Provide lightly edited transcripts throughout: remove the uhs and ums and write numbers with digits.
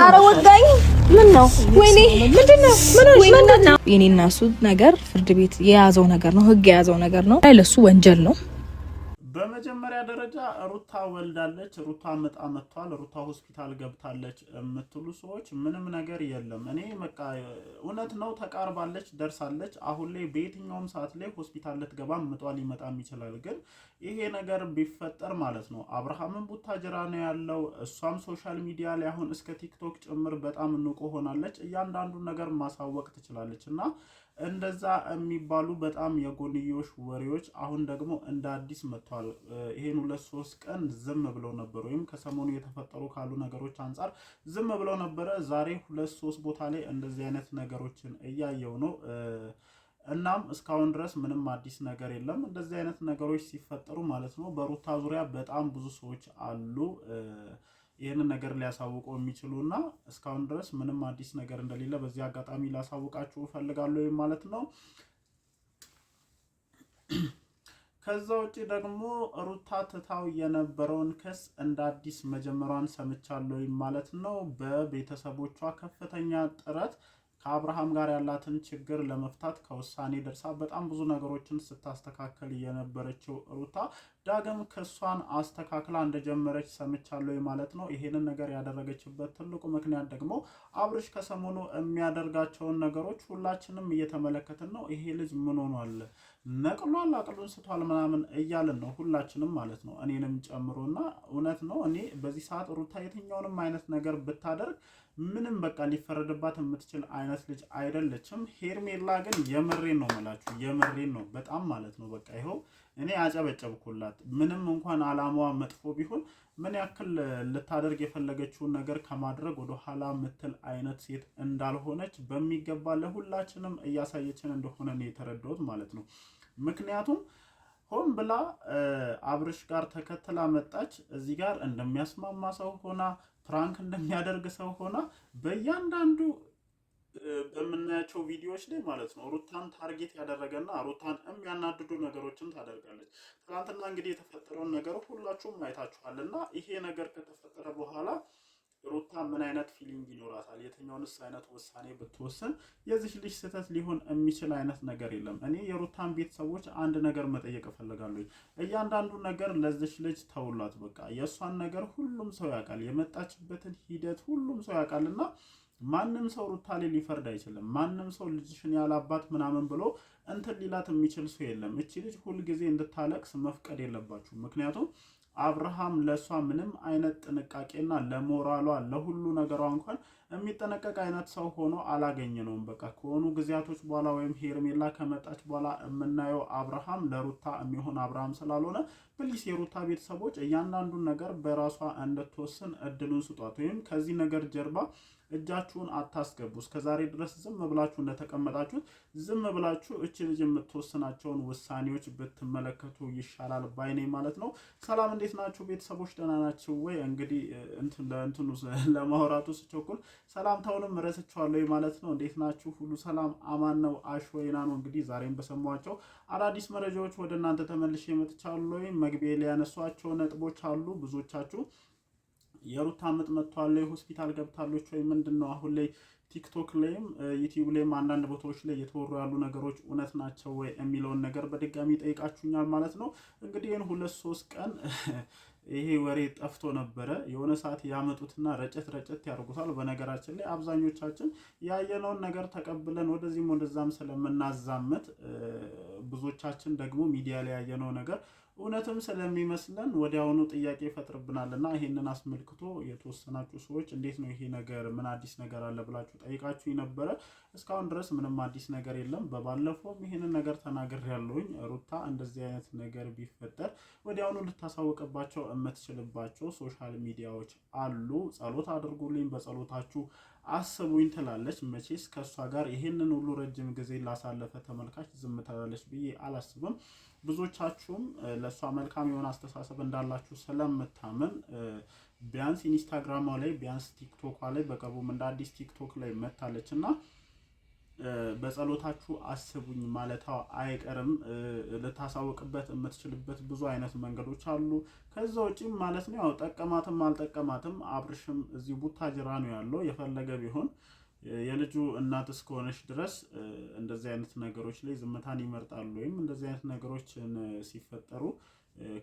ኧረ ወጋኝ። ምን ነው? ወይኔ ምንድነው? ምንድነው? የኔና እሱ ነገር ፍርድ ቤት የያዘው ነገር ነው፣ ህግ የያዘው ነገር ነው። ለሱ ወንጀል ነው። በመጀመሪያ ደረጃ ሩታ ወልዳለች፣ ሩታ መጣ መጥቷል፣ ሩታ ሆስፒታል ገብታለች የምትሉ ሰዎች ምንም ነገር የለም። እኔ በቃ እውነት ነው ተቃርባለች፣ ደርሳለች። አሁን ላይ በየትኛውም ሰዓት ላይ ሆስፒታል ልትገባ ምጧ ሊመጣም ይችላል። ግን ይሄ ነገር ቢፈጠር ማለት ነው አብርሃምን ቡታጅራ ነው ያለው። እሷም ሶሻል ሚዲያ ላይ አሁን እስከ ቲክቶክ ጭምር በጣም ንቁ ሆናለች። እያንዳንዱን ነገር ማሳወቅ ትችላለች እና እንደዛ የሚባሉ በጣም የጎንዮሽ ወሬዎች አሁን ደግሞ እንደ አዲስ መጥቷል። ይሄን 2-3 ቀን ዝም ብለው ነበር፣ ወይም ከሰሞኑ የተፈጠሩ ካሉ ነገሮች አንፃር ዝም ብለው ነበረ። ዛሬ 2-3 ቦታ ላይ እንደዚህ አይነት ነገሮችን እያየው ነው። እናም እስካሁን ድረስ ምንም አዲስ ነገር የለም። እንደዚህ አይነት ነገሮች ሲፈጠሩ ማለት ነው በሩታ ዙሪያ በጣም ብዙ ሰዎች አሉ ይሄንን ነገር ሊያሳውቁ የሚችሉና እስካሁን ድረስ ምንም አዲስ ነገር እንደሌለ በዚህ አጋጣሚ ላሳውቃችሁ ፈልጋለሁ ማለት ነው። ከዛ ውጪ ደግሞ ሩታ ትታው የነበረውን ክስ እንደ አዲስ መጀመሯን ሰምቻለሁ ማለት ነው። በቤተሰቦቿ ከፍተኛ ጥረት ከአብርሃም ጋር ያላትን ችግር ለመፍታት ከውሳኔ ደርሳ በጣም ብዙ ነገሮችን ስታስተካከል የነበረችው ሩታ ዳግም ክሷን አስተካክላ እንደጀመረች ሰምቻለሁ ማለት ነው። ይሄንን ነገር ያደረገችበት ትልቁ ምክንያት ደግሞ አብርሽ ከሰሞኑ የሚያደርጋቸውን ነገሮች ሁላችንም እየተመለከትን ነው። ይሄ ልጅ ምን ሆኗል፣ ነቅሏል፣ አቅሉን ስቷል ምናምን እያልን ነው ሁላችንም ማለት ነው፣ እኔንም ጨምሮና እውነት ነው። እኔ በዚህ ሰዓት ሩታ የትኛውንም አይነት ነገር ብታደርግ ምንም በቃ ሊፈረድባት የምትችል አይነት ልጅ አይደለችም። ሄርሜላ ግን የምሬን ነው የምላችሁ፣ የምሬን ነው በጣም ማለት ነው። በቃ ይኸው እኔ አጨበጨብኩላት። ምንም እንኳን አላማዋ መጥፎ ቢሆን ምን ያክል ልታደርግ የፈለገችውን ነገር ከማድረግ ወደ ኋላ ምትል አይነት ሴት እንዳልሆነች በሚገባ ለሁላችንም እያሳየችን እንደሆነ ነው የተረዳሁት ማለት ነው። ምክንያቱም ሆን ብላ አብርሽ ጋር ተከትላ መጣች። እዚህ ጋር እንደሚያስማማ ሰው ሆና ፕራንክ እንደሚያደርግ ሰው ሆና በእያንዳንዱ በምናያቸው ቪዲዮዎች ላይ ማለት ነው ሩታን ታርጌት ያደረገና ሩታን የሚያናድዱ ነገሮችን ታደርጋለች። ትናንትና እንግዲህ የተፈጠረውን ነገር ሁላችሁም አይታችኋልና ይሄ ነገር ከተፈጠረ በኋላ ሩታ ምን አይነት ፊሊንግ ይኖራታል? የትኛውንስ አይነት ውሳኔ ብትወስን የዚህ ልጅ ስህተት ሊሆን የሚችል አይነት ነገር የለም። እኔ የሩታን ቤተሰቦች አንድ ነገር መጠየቅ እፈልጋለሁ። እያንዳንዱ ነገር ለዚህ ልጅ ተውላት። በቃ የእሷን ነገር ሁሉም ሰው ያውቃል፣ የመጣችበትን ሂደት ሁሉም ሰው ያውቃልና ማንም ሰው ሩታ ላይ ሊፈርድ አይችልም። ማንም ሰው ልጅሽን ያላባት ምናምን ብሎ እንትን ሊላት የሚችል ሰው የለም። እቺ ልጅ ሁልጊዜ እንድታለቅስ መፍቀድ የለባችሁ። ምክንያቱም አብርሃም ለሷ ምንም አይነት ጥንቃቄና ለሞራሏ ለሁሉ ነገሯ እንኳን የሚጠነቀቅ አይነት ሰው ሆኖ አላገኘነውም። በቃ ከሆኑ ጊዜያቶች በኋላ ወይም ሄርሜላ ከመጣች በኋላ የምናየው አብርሃም ለሩታ የሚሆን አብርሃም ስላልሆነ ፕሊስ የሩታ ቤተሰቦች እያንዳንዱን ነገር በራሷ እንድትወስን እድሉን ስጧት። ወይም ከዚህ ነገር ጀርባ እጃችሁን አታስገቡ። እስከዛሬ ድረስ ዝም ብላችሁ እንደተቀመጣችሁት ዝም ብላችሁ እቺ ልጅ የምትወስናቸውን ውሳኔዎች ብትመለከቱ ይሻላል ባይኔ ማለት ነው። ሰላም እንዴት ናችሁ ቤተሰቦች? ደህና ናችሁ ወይ? እንግዲህ እንትኑ ለማውራቱ ስቸኩል ሰላምታውንም ረስቻለሁ ማለት ነው። እንዴት ናችሁ? ሁሉ ሰላም አማን ነው? አሽወይና ነው። እንግዲህ ዛሬም በሰማኋቸው አዳዲስ መረጃዎች ወደ እናንተ ተመልሼ መጥቻለሁ። መግቢያ ላይ ያነሷቸው ነጥቦች አሉ። ብዙዎቻችሁ የሩታ ምጥ መጥቷል፣ ሆስፒታል ገብታለች ወይ ምንድነው? አሁን ላይ ቲክቶክ ላይም ዩቲዩብ ላይም አንዳንድ ቦታዎች ላይ የተወሩ ያሉ ነገሮች እውነት ናቸው ወይ የሚለውን ነገር በድጋሚ ጠይቃችሁኛል ማለት ነው። እንግዲህ 2-3 ቀን ይሄ ወሬ ጠፍቶ ነበረ። የሆነ ሰዓት ያመጡትና ረጨት ያደርጉታል። በነገራችን ላይ አብዛኞቻችን ያየነውን ነገር ተቀብለን ወደዚህም ወደዛም ስለምናዛመት ብዙዎቻችን ደግሞ ሚዲያ ላይ ያየነው ነገር እውነትም ስለሚመስለን ወዲያውኑ ጥያቄ ይፈጥርብናልና ይሄንን አስመልክቶ የተወሰናችሁ ሰዎች እንዴት ነው ይሄ ነገር ምን አዲስ ነገር አለ ብላችሁ ጠይቃችሁ ነበረ። እስካሁን ድረስ ምንም አዲስ ነገር የለም። በባለፈውም ይሄንን ነገር ተናግሬያለሁኝ። ሩታ እንደዚህ አይነት ነገር ቢፈጠር ወዲያውኑ ልታሳውቅባቸው የምትችልባቸው ሶሻል ሚዲያዎች አሉ። ጸሎት አድርጉልኝ፣ በጸሎታችሁ አስቡኝ ትላለች። መቼስ ከሷ ጋር ይሄንን ሁሉ ረጅም ጊዜ ላሳለፈ ተመልካች ዝም ትላለች ብዬ አላስብም። ብዙዎቻችሁም ለሷ መልካም የሆነ አስተሳሰብ እንዳላችሁ ስለምታምን ቢያንስ ኢንስታግራሟ ላይ ቢያንስ ቲክቶኳ ላይ በቅርቡም እንደ አዲስ ቲክቶክ ላይ መታለችና በጸሎታችሁ አስቡኝ ማለቷ አይቀርም። ልታሳውቅበት የምትችልበት ብዙ አይነት መንገዶች አሉ። ከዛ ውጪም ማለት ነው ያው ጠቀማትም አልጠቀማትም አብርሽም እዚህ ቡታጅራ ነው ያለው። የፈለገ ቢሆን የልጁ እናት እስከሆነች ድረስ እንደዚህ አይነት ነገሮች ላይ ዝምታን ይመርጣሉ፣ ወይም እንደዚህ አይነት ነገሮችን ሲፈጠሩ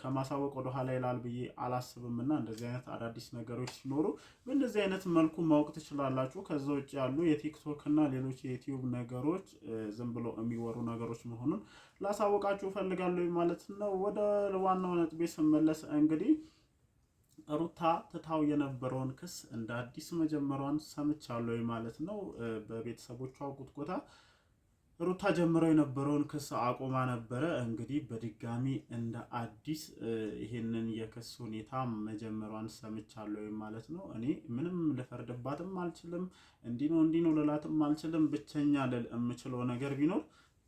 ከማሳወቅ ወደ ኋላ ይላል ብዬ አላስብም። እና እንደዚህ አይነት አዳዲስ ነገሮች ሲኖሩ በእንደዚህ አይነት መልኩ ማወቅ ትችላላችሁ። ከዛ ውጭ ያሉ የቲክቶክ እና ሌሎች የዩቲዩብ ነገሮች ዝም ብሎ የሚወሩ ነገሮች መሆኑን ላሳወቃችሁ እፈልጋለሁ ማለት ነው። ወደ ዋናው ነጥቤ ስመለስ እንግዲህ ሩታ ትታው የነበረውን ክስ እንደ አዲስ መጀመሯን ሰምቻለሁ ማለት ነው። በቤተሰቦቿ ጉትጎታ ሩታ ጀምረው የነበረውን ክስ አቆማ ነበረ። እንግዲህ በድጋሚ እንደ አዲስ ይሄንን የክስ ሁኔታ መጀመሯን ሰምቻለሁ ማለት ነው። እኔ ምንም ልፈርድባትም አልችልም፣ እንዲህ ነው ልላትም አልችልም። ብቸኛ ልል የምችለው ነገር ቢኖር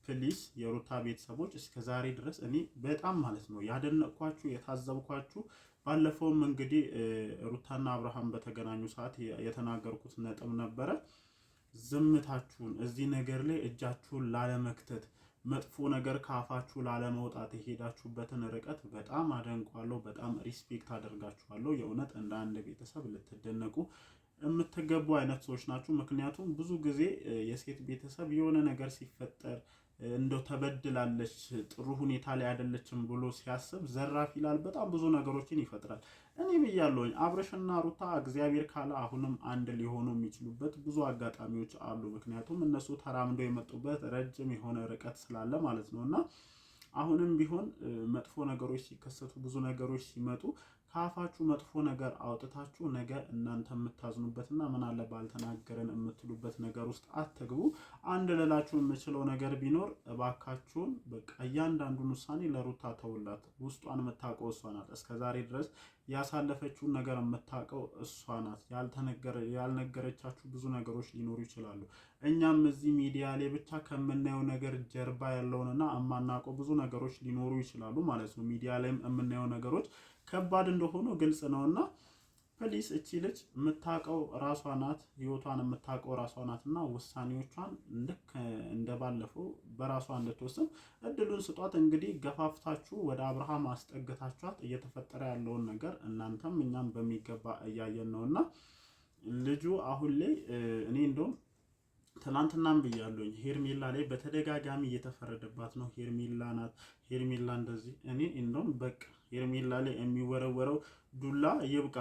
ፕሊስ የሩታ ቤተሰቦች እስከዛሬ ድረስ እኔ በጣም ማለት ነው ያደነቅኳችሁ የታዘብኳችሁ፣ ባለፈውም እንግዲህ ሩታና አብርሃም በተገናኙ ሰዓት የተናገርኩት ነጥብ ነበረ። ዝምታችሁን እዚህ ነገር ላይ እጃችሁን ላለመክተት፣ መጥፎ ነገር ካፋችሁ ላለመውጣት የሄዳችሁበትን ርቀት በጣም አደንቋለሁ፣ በጣም ሪስፔክት አደርጋችኋለሁ። የእውነት እንደ አንድ ቤተሰብ ልትደነቁ የምትገቡ አይነት ሰዎች ናችሁ። ምክንያቱም ብዙ ጊዜ የሴት ቤተሰብ የሆነ ነገር ሲፈጠር እንደው ተበድላለች፣ ጥሩ ሁኔታ ላይ አይደለችም ብሎ ሲያስብ ዘራፍ ይላል፣ በጣም ብዙ ነገሮችን ይፈጥራል። እኔ ብያለሁኝ አብርሽና ሩታ እግዚአብሔር ካለ አሁንም አንድ ሊሆኑ የሚችሉበት ብዙ አጋጣሚዎች አሉ። ምክንያቱም እነሱ ተራምደው የመጡበት ረጅም የሆነ ርቀት ስላለ ማለት ነው። እና አሁንም ቢሆን መጥፎ ነገሮች ሲከሰቱ፣ ብዙ ነገሮች ሲመጡ ከአፋችሁ መጥፎ ነገር አውጥታችሁ ነገ እናንተ የምታዝኑበትና ምን አለ ባልተናገረን የምትሉበት ነገር ውስጥ አትግቡ። አንድ ልላችሁ የምችለው ነገር ቢኖር እባካችሁን በቃ እያንዳንዱን ውሳኔ ለሩታ ተውላት። ውስጧን የምታውቀው እሷ ናት። እስከዛሬ ድረስ ያሳለፈችውን ነገር የምታውቀው እሷ ናት። ያልነገረቻችሁ ብዙ ነገሮች ሊኖሩ ይችላሉ። እኛም እዚህ ሚዲያ ላይ ብቻ ከምናየው ነገር ጀርባ ያለውንና የማናውቀው ብዙ ነገሮች ሊኖሩ ይችላሉ ማለት ነው። ሚዲያ ላይም የምናየው ነገሮች ከባድ እንደሆኑ ግልጽ ነውና ፕሊስ እቺ ልጅ የምታውቀው ራሷ ናት። ህይወቷን የምታውቀው ራሷ ናትና ውሳኔዎቿን ልክ እንደባለፈው በራሷ እንድትወስን እድሉን ስጧት። እንግዲህ ገፋፍታችሁ ወደ አብርሃም አስጠግታችኋት እየተፈጠረ ያለውን ነገር እናንተም እኛም በሚገባ እያየን ነውና ልጁ አሁን ላይ እኔ እንደውም ትናንትናም ብያለሁኝ ሄርሜላ ላይ በተደጋጋሚ እየተፈረደባት ነው። ሄርሜላ ናት፣ ሄርሜላ እንደዚህ። እኔ እንደውም በቃ ሄርሜላ ላይ የሚወረወረው ዱላ ይብቃ።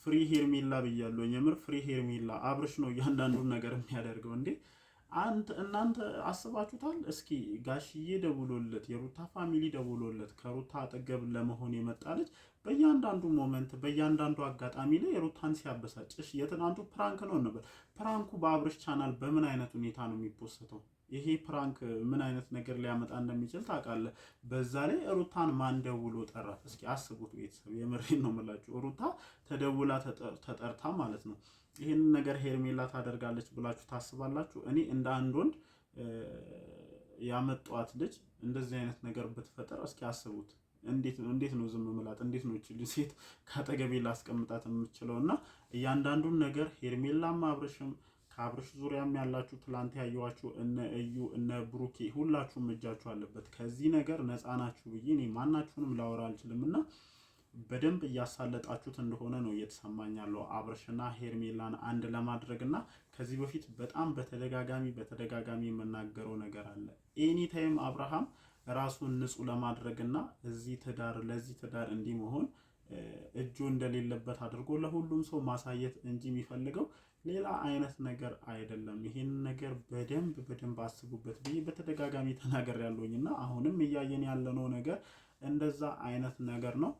ፍሪ ሄርሜላ ብያለሁኝ። የምር ፍሪ ሄርሜላ። አብርሽ ነው እያንዳንዱን ነገር የሚያደርገው እንዴ! እናንተ አስባችሁታል? እስኪ ጋሽዬ ደውሎለት፣ የሩታ ፋሚሊ ደውሎለት ከሩታ አጠገብ ለመሆን የመጣ ልጅ በእያንዳንዱ ሞመንት በእያንዳንዱ አጋጣሚ ላይ የሩታን ሲያበሳጭሽ፣ የትናንቱ ፕራንክ ነው እንበል። ፕራንኩ በአብርሽ ቻናል በምን አይነት ሁኔታ ነው የሚፖስተው? ይሄ ፕራንክ ምን አይነት ነገር ሊያመጣ እንደሚችል ታውቃለህ? በዛ ላይ ሩታን ማን ደውሎ ጠራት? እስኪ አስቡት ቤተሰብ፣ የምሬን ነው የምላችሁ። ሩታ ተደውላ ተጠርታ ማለት ነው። ይህንን ነገር ሄርሜላ ታደርጋለች ብላችሁ ታስባላችሁ? እኔ እንደ አንድ ወንድ ያመጣዋት ልጅ እንደዚህ አይነት ነገር ብትፈጠር እስኪ አስቡት። እንዴት ነው ዝም ምላት? እንዴት ነው እቺ ሴት ካጠገቤ ላስቀምጣት የምችለው? እና እያንዳንዱን ነገር ሄርሜላም አብርሽም ከአብርሽ ዙሪያም ያላችሁ ትላንት ያየዋችሁ እነ እዩ እነ ብሩኬ ሁላችሁም እጃችሁ አለበት። ከዚህ ነገር ነፃ ናችሁ ብዬ እኔ ማናችሁንም ላወራ አልችልም። እና በደንብ እያሳለጣችሁት እንደሆነ ነው እየተሰማኝ ያለው አብርሽና ሄርሜላን አንድ ለማድረግ። እና ከዚህ በፊት በጣም በተደጋጋሚ የምናገረው ነገር አለ። ኤኒታይም አብርሃም ራሱን ንጹህ ለማድረግና ለዚህ ትዳር እንዲህ መሆን እጁ እንደሌለበት አድርጎ ለሁሉም ሰው ማሳየት እንጂ የሚፈልገው ሌላ አይነት ነገር አይደለም። ይሄን ነገር በደንብ አስቡበት ብዬ በተደጋጋሚ ተናግሬያለሁኝ እና አሁንም እያየን ያለነው ነገር እንደዛ አይነት ነገር ነው።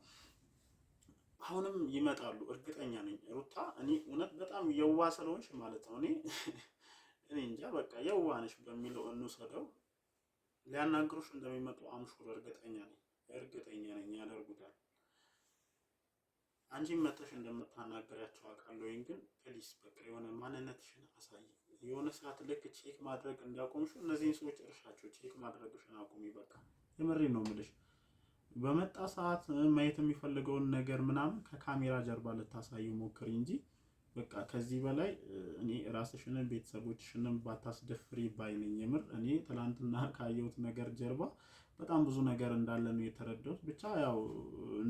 አሁንም ይመጣሉ እርግጠኛ ነኝ። ሩታ እኔ እውነት በጣም የዋ ስለሆንሽ ማለት ነው እኔ እንጃ በቃ የዋ ነሽ በሚለው እንውሰደው። ሊያናግሩሽ እንደሚመጡ አምሹር እርግጠኛ ነኝ ያደርጉታል። አንቺም መተሽ እንደምታናገሪያቸው አውቃለሁ። ግን ፕሊስ በቃ የሆነ ማንነትሽን አሳይ። የሆነ ሰዓት ልክ ቼክ ማድረግ እንዳቆምሽ እነዚህን ሰዎች እርሻቸው። ቼክ ማድረግሽን አቁሚ በቃ። የምሬን ነው የምልሽ። በመጣ ሰዓት ማየት የሚፈልገውን ነገር ምናምን ከካሜራ ጀርባ ልታሳዩ ሞክሪ እንጂ በቃ ከዚህ በላይ እኔ ራስሽንም ቤተሰቦችሽንም ባታስደፍሪ ባይነኝ። የምር እኔ ትላንትና ካየሁት ነገር ጀርባ በጣም ብዙ ነገር እንዳለ ነው የተረዳሁት። ብቻ ያው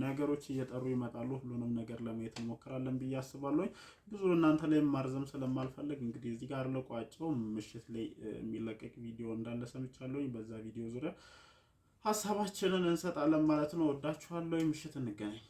ነገሮች እየጠሩ ይመጣሉ። ሁሉንም ነገር ለማየት እንሞክራለን ብዬ አስባለሁ። ብዙ እናንተ ላይ ማርዘም ስለማልፈልግ እንግዲህ እዚህ ጋር ለቋጨው ምሽት ላይ የሚለቀቅ ቪዲዮ እንዳለ ሰምቻለሁ። በዛ ቪዲዮ ዙሪያ ሀሳባችንን እንሰጣለን ማለት ነው። ወዳችኋለሁ። ምሽት እንገናኝ።